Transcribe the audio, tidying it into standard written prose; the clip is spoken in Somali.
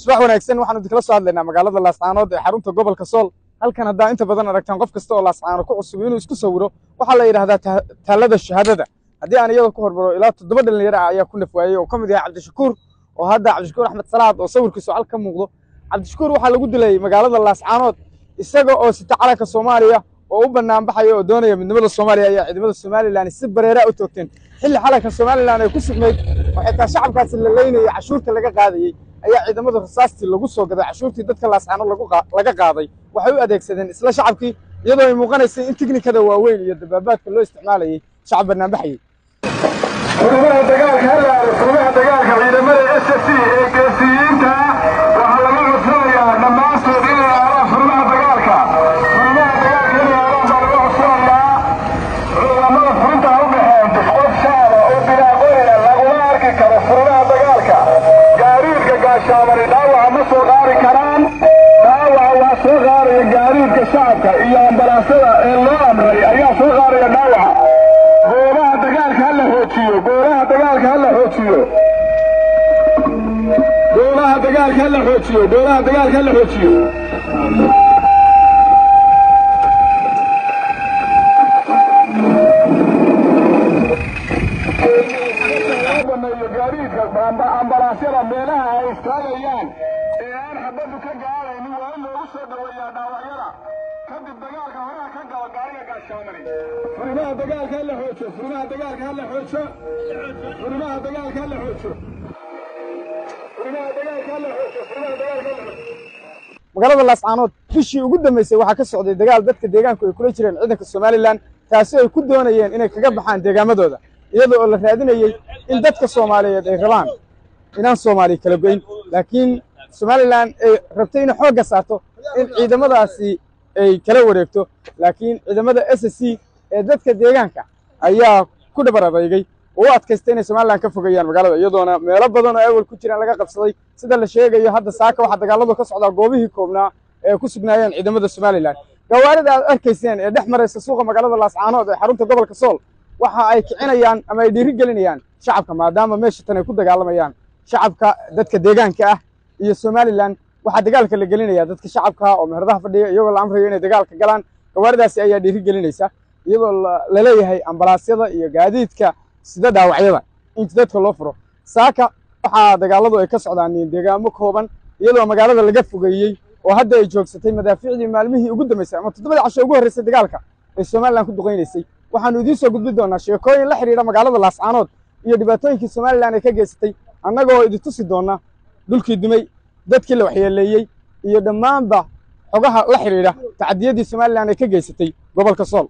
subax wanaagsan waxaanu kala soo hadlaynaa magaalada Laascaanood ee xarunta gobolka Sool halkan hadaa inta badan aragtaan qof kasta oo Laascaanood ku cusub inuu isku sawiro waxa la yiraahdaa taalada shahaadada hadii aan iyada ku horbaro ilaa 7 dhalinyaro ayaa ku nafwaayay oo kamid yahay Cabdishakuur oo hadda Cabdishakuur Axmed Salaad oo sawirkiisu halka muuqdo Cabdishakuur waxa lagu dilay magaalada Laascaanood isaga oo sita calanka Soomaaliya oo u banaan baxay oo doonaya midnimada Soomaaliya ayaa ciidamada Soomaaliland si bareera u toogteen xilli calanka Soomaaliland ay ku sugnayd waxay ka shacabkaasi la leeynayay cashuurta laga qaadayay ayaa ciidamada rasaastii lagu soo gaday cashuurtii dadka Laascaanood laga qaaday waxay u adeegsadeen isla shacabkii iyadoo ay muuqanaysay in tiknikada waaweyn iyo dabaabaadka loo isticmaalayay shacab banaan baxay xubnaha dagaalka ciidamada SSC ee geesiyiinta waxa lagu codsanayaa dhammaantood inay aadaan xubnaha dagaalka inay aadaan baa lagu codsanayaa ciidamada furinta u dhexeyn qof shacaba oo bilaaqooyina laguma arki karo xubnaha dagaalka gaariidka gaashaamani dhaawaca ma soo qaadi karaan dhaawaca waa soo qaadaya gaariidka shacabka iyo ambalaasada ee loo amray ayaa soo qaadaya dhaawaca goobaha dagaalka hala xoojiyo goobaha dagaalka hala xoojiyo goobaha dagaalka hala xoojiyo goobaha dagaalka hala xoojiyo gaariidka ambalaasyada meelaha ay istaagayaan ee aan xabadu ka gaadaynin waa in loogu soo dhaweeyaa dhaawacyada kadib dagaalka horaha ka galo gaariga gaashaamani furimaha dagaalka hala xoojo furimaha dagaalka hala xoojo furimaha dagaalka hala xoojo furimaha dagaalka hala xoojo furimaha dagaalka hala xoojo magaalada Laascaanood bishii ugu dambeysay waxa ka socday dagaal dadka deegaanku ay kula jireen ciidanka Soomaaliland taasi ay ku doonayeen inay kaga baxaan deegaamadooda iyadoo la raadinayay in dadka Soomaaliyeed ay rabaan inaan Soomaali kala goyn laakiin Soomaaliland ay rabtay in xoogga saarto in ciidamadaasi ay kala wareegto laakiin ciidamada SSC ee dadka deegaanka ayaa ku dhabaradaygay oo adkaystay in Soomaaliland ka fogeeyaan magaalada iyadoona meelo badan oo awal ku jiraan laga qabsaday sida la sheegayo hadda saaka waxa dagaaladu ka socda goobihii koobnaa ee ku sugnaayeen ciidamada Soomaaliland gawaarida aad arkayseen ee dhex maraysa suuqa magaalada Laascaanood ee xarunta gobolka Sool waxa ay kicinayaan ama ay dhiiri gelinayaan shacabka maadaama meesha tan ay ku dagaalamayaan shacabka dadka deegaanka ah iyo Soomaaliland waxa dagaalka la gelinaya dadka shacabka oo meheradaha fadhiya iyagoo la amrayo inay dagaalka galaan gawaaridaasi ayaa dhiiri gelinaysa iyadoo la leeyahay ambalaasyada iyo gaadiidka sida dhaawacyada inta dadka loo furo saaka waxa dagaaladu ay ka socdaan deegaamo kooban iyadoo magaalada laga fogeeyay oo hadda ay joogsatay madaafiicdii maalmihii ugu dambeysay ama 7 casho ugu horeysay dagaalka ee Soomaaliland ku duqeynaysay waxaanu idin soo gudbin doonaa sheekooyin la xiriira magaalada Laascaanood iyo dhibaatooyinkii Soomaaliland ay ka geysatay annagoo idin tusi doona dhulkii dumay dadkii la waxyeeleeyay iyo dhammaanba xogaha la xiriira tacadiyadii Soomaaliland ay ka geysatay gobolka Sool